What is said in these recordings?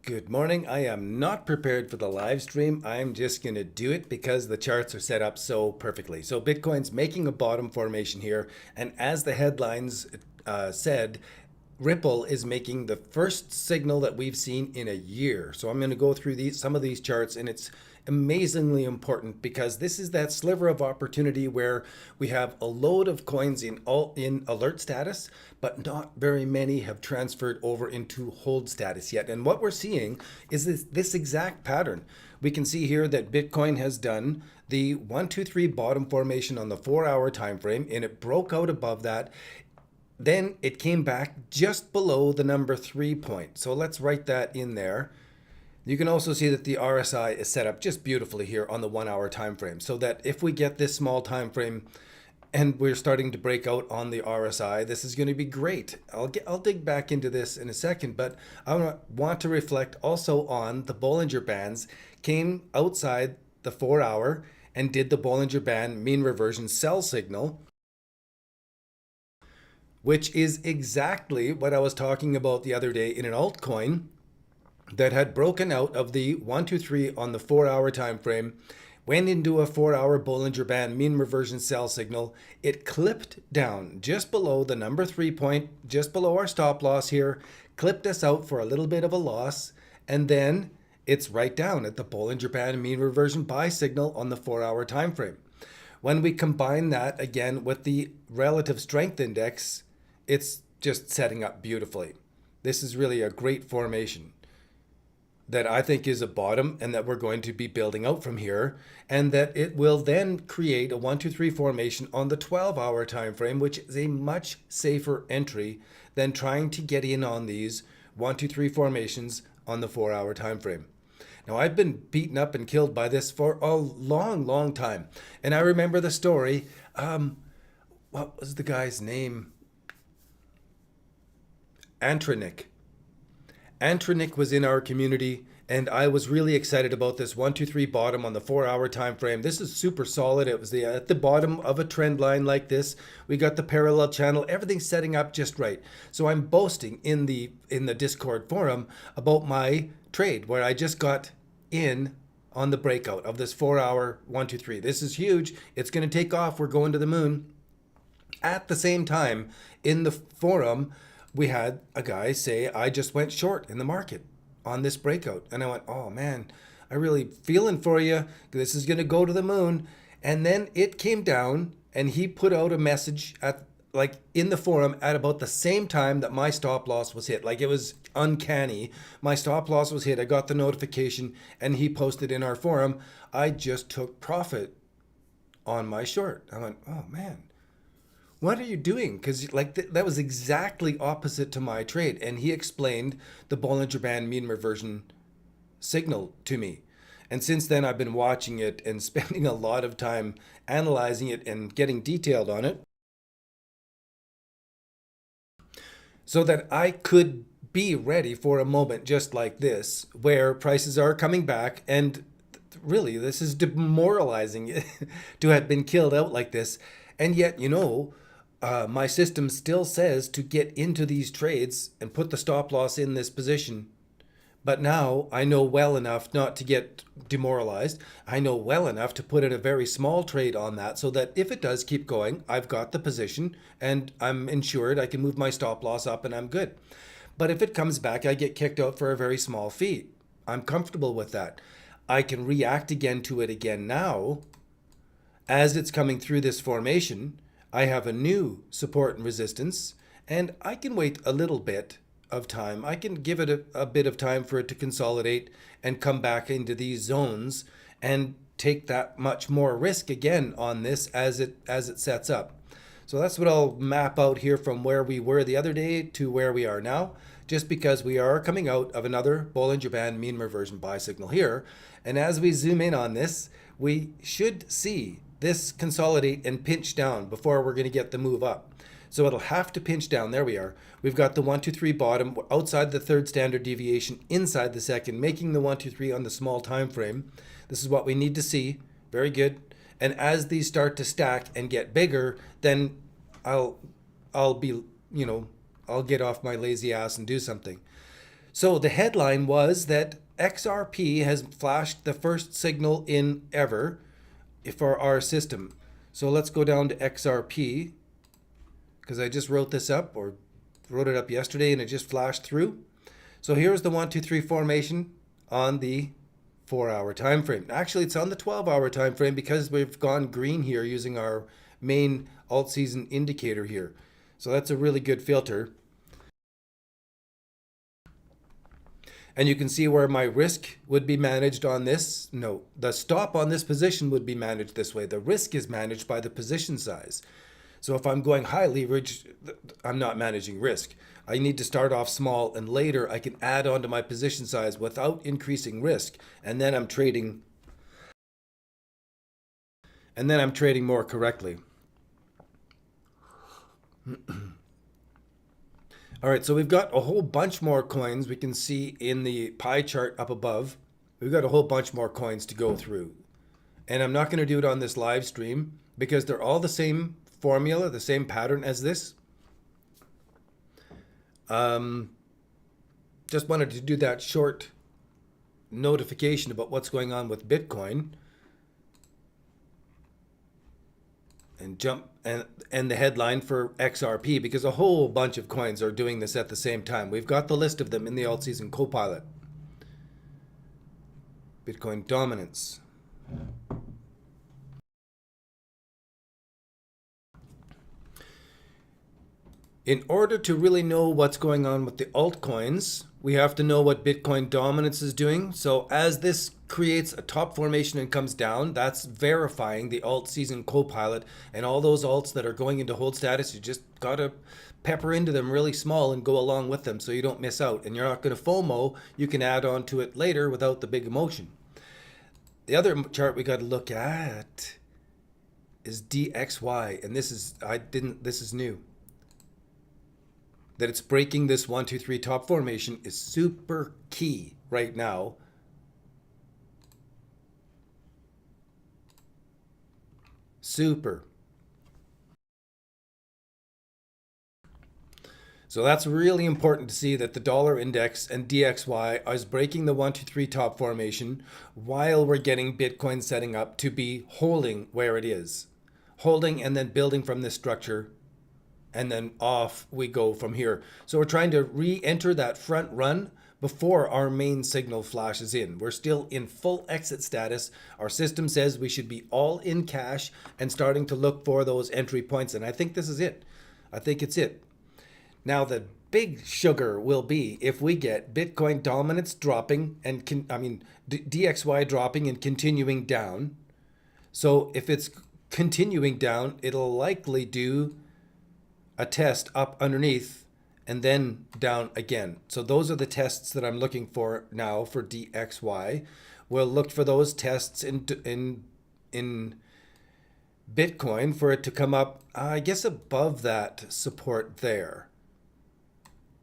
Good morning. I am not prepared for the live stream. I'm just going to do it because the charts are set up so perfectly. So Bitcoin's making a bottom formation here. And as the headlines said, Ripple is making the first signal that we've seen in a year. So I'm going to go through some of these charts, and it's amazingly important because this is that sliver of opportunity where we have a load of coins in alert status, but not very many have transferred over into hold status yet. And what we're seeing is this exact pattern. We can see here that Bitcoin has done the 1, 2, 3 bottom formation on the 4-hour time frame, and it broke out above that. Then it came back just below the number 3 point. So let's write that in there. You can also see that the RSI is set up just beautifully here on the 1-hour time frame, so that if we get this small time frame and we're starting to break out on the RSI, this is going to be great. I'll dig back into this in a second, but I want to reflect also on the Bollinger Bands came outside the 4-hour and did the Bollinger Band mean reversion sell signal, which is exactly what I was talking about the other day in an altcoin that had broken out of the 1, 2, 3 on the 4-hour time frame, went into a 4-hour Bollinger Band mean reversion sell signal. It clipped down just below the number 3 point, just below our stop loss here, clipped us out for a little bit of a loss, and then it's right down at the Bollinger Band mean reversion buy signal on the 4-hour time frame. When we combine that again with the relative strength index, it's just setting up beautifully. This is really a great formation that I think is a bottom, and that we're going to be building out from here, and that it will then create a 1, 2, 3 formation on the 12-hour time frame, which is a much safer entry than trying to get in on these 1, 2, 3 formations on the 4-hour time frame. Now, I've been beaten up and killed by this for a long time, and I remember the story. What was the guy's name? Antronic. Antronic was in our community, and I was really excited about this 1, 2, 3 bottom on the 4-hour time frame. This is super solid. It was at the bottom of a trend line like this. We got the parallel channel, everything's setting up just right. So I'm boasting in the Discord forum about my trade where I just got in on the breakout of this 4-hour 1, 2, 3. This is huge. It's going to take off. We're going to the moon. At the same time, in the forum, we had a guy say, I just went short in the market on this breakout. And I went, oh man, I really feeling for you. This is going to go to the moon. And then it came down, and he put out a message in the forum at about the same time that my stop loss was hit. Like, it was uncanny. My stop loss was hit. I got the notification, and he posted in our forum, I just took profit on my short. I went, oh man, what are you doing? Because that was exactly opposite to my trade. And he explained the Bollinger Band mean reversion signal to me. And since then, I've been watching it and spending a lot of time analyzing it and getting detailed on it, so that I could be ready for a moment just like this, where prices are coming back. And really, this is demoralizing to have been killed out like this. And yet, my system still says to get into these trades and put the stop loss in this position. But now I know well enough not to get demoralized. I know well enough to put in a very small trade on that, so that if it does keep going, I've got the position and I'm insured. I can move my stop loss up and I'm good. But if it comes back, I get kicked out for a very small fee. I'm comfortable with that. I can react again to it again now as it's coming through this formation. I have a new support and resistance, and I can wait a little bit of time. I can give it a bit of time for it to consolidate and come back into these zones and take that much more risk again on this as it sets up. So that's what I'll map out here from where we were the other day to where we are now, just because we are coming out of another Bollinger Band mean reversion buy signal here. And as we zoom in on this, we should see this consolidate and pinch down before we're going to get the move up. So it'll have to pinch down. There we are. We've got the 1, 2, 3 bottom outside the third standard deviation, inside the second, making the 1, 2, 3 on the small time frame. This is what we need to see. Very good. And as these start to stack and get bigger, then I'll be, I'll get off my lazy ass and do something. So the headline was that XRP has flashed the first signal in ever for our system. So let's go down to XRP, because I just wrote this up, or wrote it up yesterday, and it just flashed through. So here's the 1, 2, 3 formation on the 4-hour time frame. Actually, it's on the 12-hour time frame because we've gone green here using our main Altseason indicator here. So that's a really good filter. And you can see where my risk would be managed on this. No, the stop on this position would be managed this way. The risk is managed by the position size. So if I'm going high leverage, I'm not managing risk. I need to start off small, and later I can add on to my position size without increasing risk. And then I'm trading more correctly. All right, so we've got a whole bunch more coins. We can see in the pie chart up above, we've got a whole bunch more coins to go through. And I'm not going to do it on this live stream because they're all the same formula, the same pattern as this. Just wanted to do that short notification about what's going on with Bitcoin. And jump and the headline for XRP, because a whole bunch of coins are doing this at the same time. We've got the list of them in the Altseason Copilot. Bitcoin dominance. In order to really know what's going on with the altcoins, we have to know what Bitcoin dominance is doing. So as this creates a top formation and comes down, that's verifying the Altseason Copilot, and all those alts that are going into hold status, you just got to pepper into them really small and go along with them so you don't miss out. And you're not going to FOMO. You can add on to it later without the big emotion. The other chart we got to look at is DXY, and this is new. That it's breaking this 1, 2, 3 top formation is super key right now. Super. So that's really important to see that the dollar index and DXY is breaking the 1, 2, 3 top formation while we're getting Bitcoin setting up to be holding where it is. Holding and then building from this structure, and then off we go from here. So we're trying to re-enter that front run before our main signal flashes in. We're still in full exit status. Our system says we should be all in cash and starting to look for those entry points. And I think this is it. I think it's it. Now the big sugar will be if we get Bitcoin dominance dropping and DXY dropping and continuing down. So if it's continuing down, it'll likely do a test up underneath and then down again. So those are the tests that I'm looking for now for DXY. We'll look for those tests in Bitcoin for it to come up, I guess, above that support there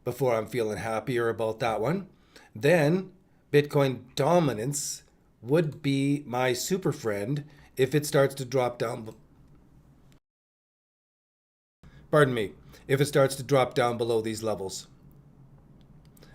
before I'm feeling happier about that one. Then Bitcoin dominance would be my super friend if it starts to drop down. Pardon me, if it starts to drop down below these levels.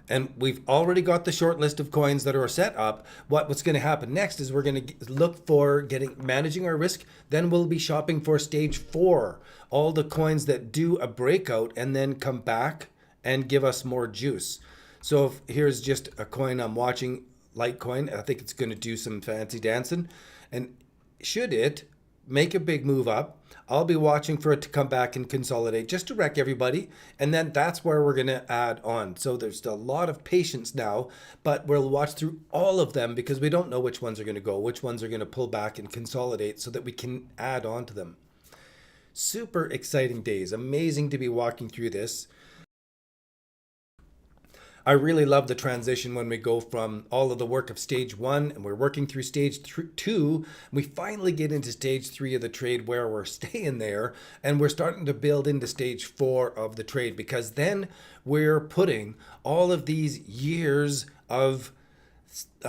And we've already got the short list of coins that are set up. What's going to happen next is we're going to look for managing our risk. Then we'll be shopping for stage 4, all the coins that do a breakout and then come back and give us more juice. So here's just a coin I'm watching, Litecoin. I think it's going to do some fancy dancing. And should it make a big move up, I'll be watching for it to come back and consolidate just to wreck everybody. And then that's where we're going to add on. So there's a lot of patience now, but we'll watch through all of them because we don't know which ones are going to go, which ones are going to pull back and consolidate so that we can add on to them. Super exciting days. Amazing to be walking through this. I really love the transition when we go from all of the work of stage 1 and we're working through stage 2. We finally get into stage 3 of the trade where we're staying there and we're starting to build into stage 4 of the trade, because then we're putting all of these years of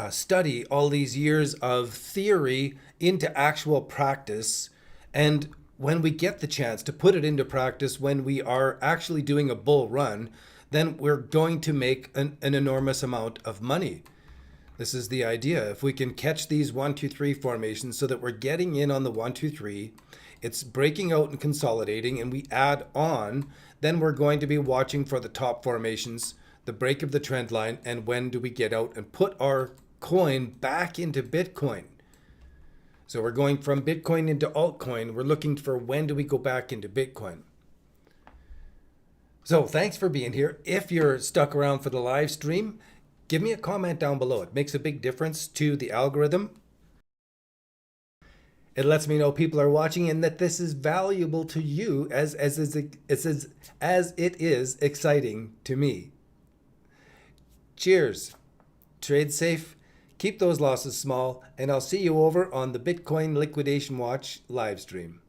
study, all these years of theory into actual practice. And when we get the chance to put it into practice, when we are actually doing a bull run, then we're going to make an enormous amount of money. This is the idea. If we can catch these 1, 2, 3 formations so that we're getting in on the 1, 2, 3, it's breaking out and consolidating, and we add on, then we're going to be watching for the top formations, the break of the trend line, and when do we get out and put our coin back into Bitcoin. So we're going from Bitcoin into altcoin. We're looking for when do we go back into Bitcoin. So thanks for being here. If you're stuck around for the live stream, give me a comment down below. It makes a big difference to the algorithm. It lets me know people are watching and that this is valuable to you as it is exciting to me. Cheers. Trade safe. Keep those losses small, and I'll see you over on the Bitcoin Liquidation Watch live stream.